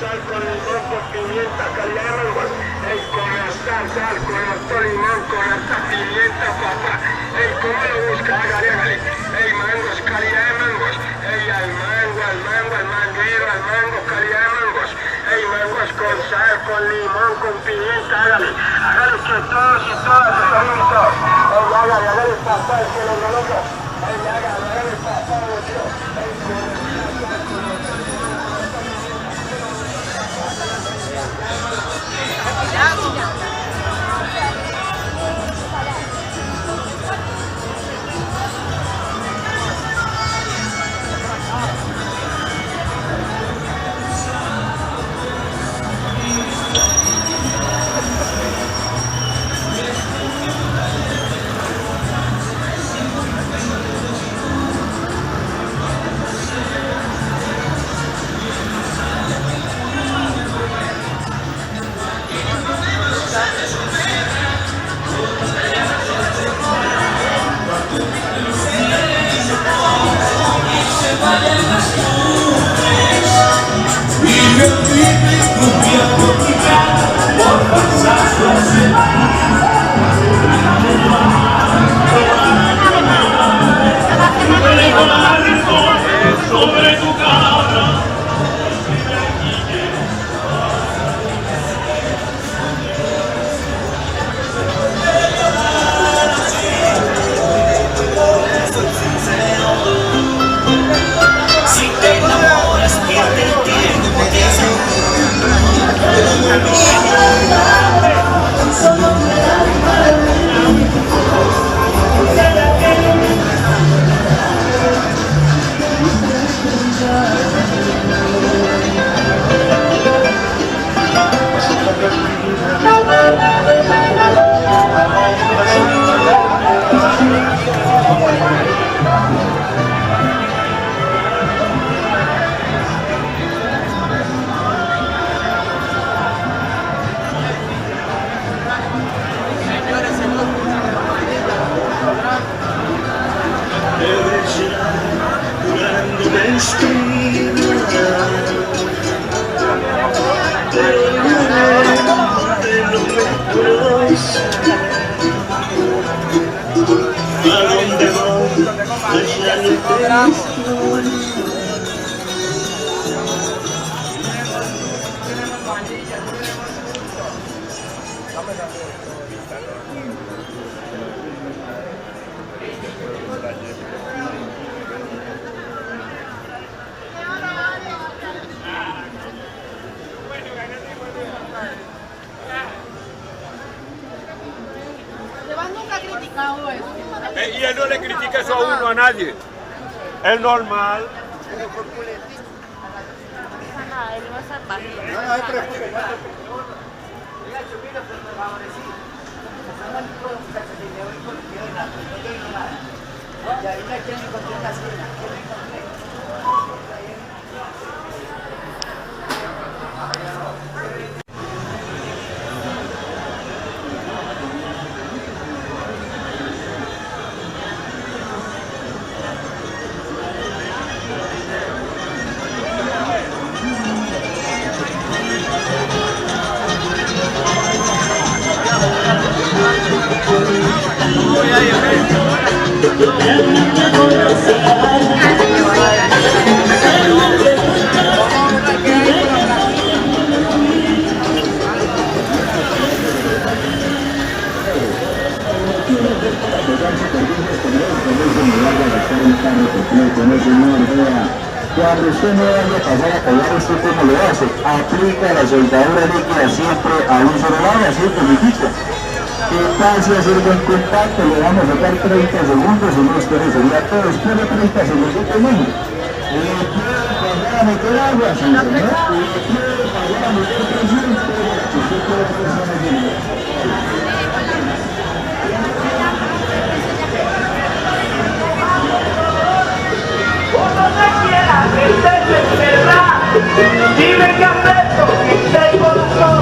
sal con limón, con pimienta, calidad de mangos. Ey, con hasta sal, con harto limón, con harta pimienta, papá. Ey, ¿cómo lo busca? Hágale. Ey, mangos, calidad de mangos. Ey, al manguero, al mango, calidad de mangos. Ey, mangos con sal, con limón, con pimienta, hágale que todos y todas están invitados. Ey, hágale papá, el que lo loco. Ey, hágale papá, tío. Sobre tu cara. Si te enamoras, pierde el tiempo. Y él no le critica eso a uno, a nadie. Es normal. Cuando usted no vaya a pasar a pagar, ¿usted cómo lo hace? Aplica la soldadura líquida siempre a un solo lado, así significa. ¿Qué tal si hacer buen contacto? Le vamos a dar 30 segundos y no sería todo. Después de 30 segundos, ¿no? ¿Puede pagar a meter agua? Sí, ¿no? ¿Puede pagar a meter presión? Usted puede hacer dime qué acepto, que sé corazón.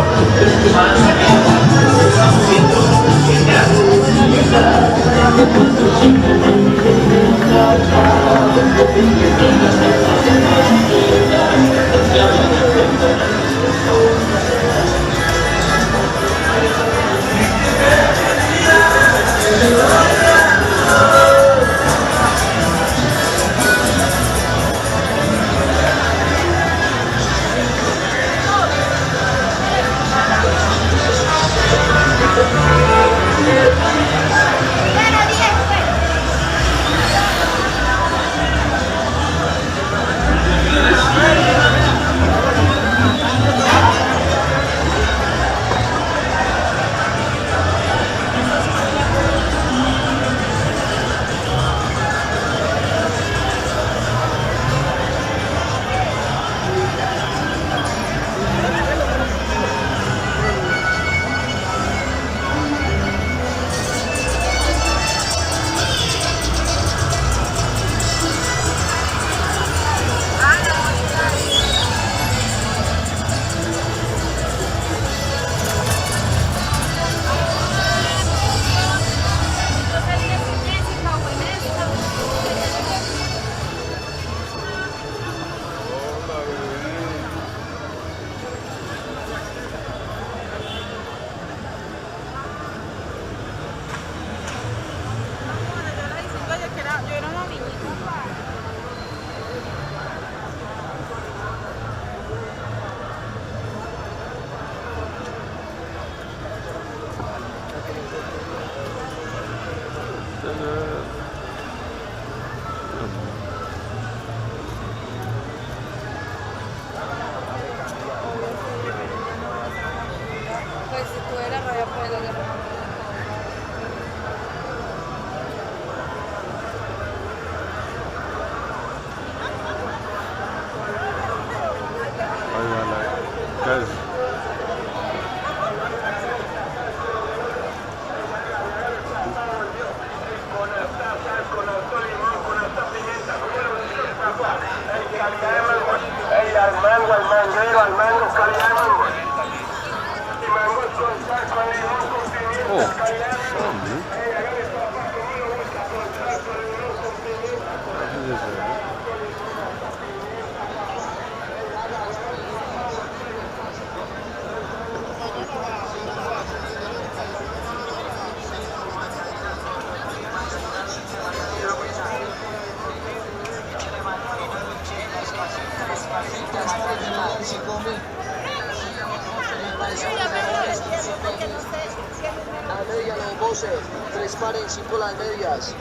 La media, los Bose, 3 pares, 5 las medias.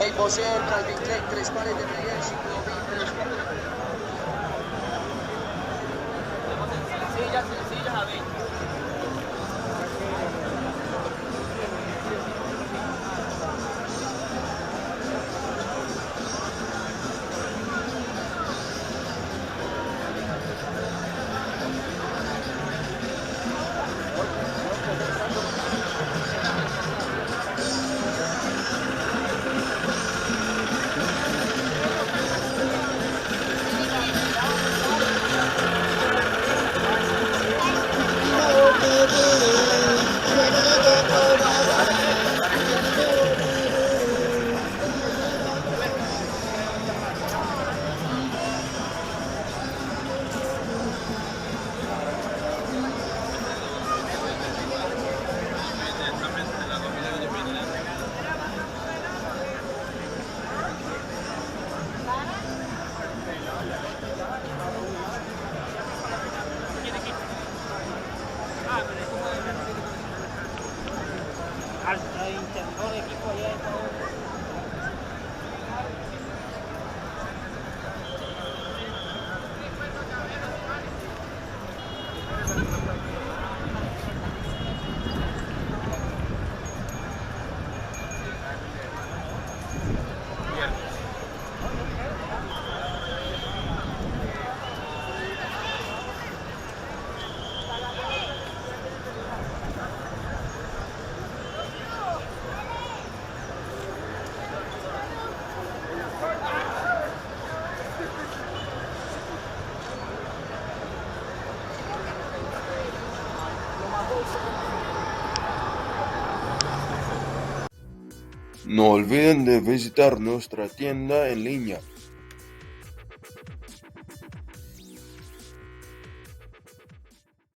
El Bose del Calvin Klein, 3 pares de medias, 5 sencillas a 20. No olviden de visitar nuestra tienda en línea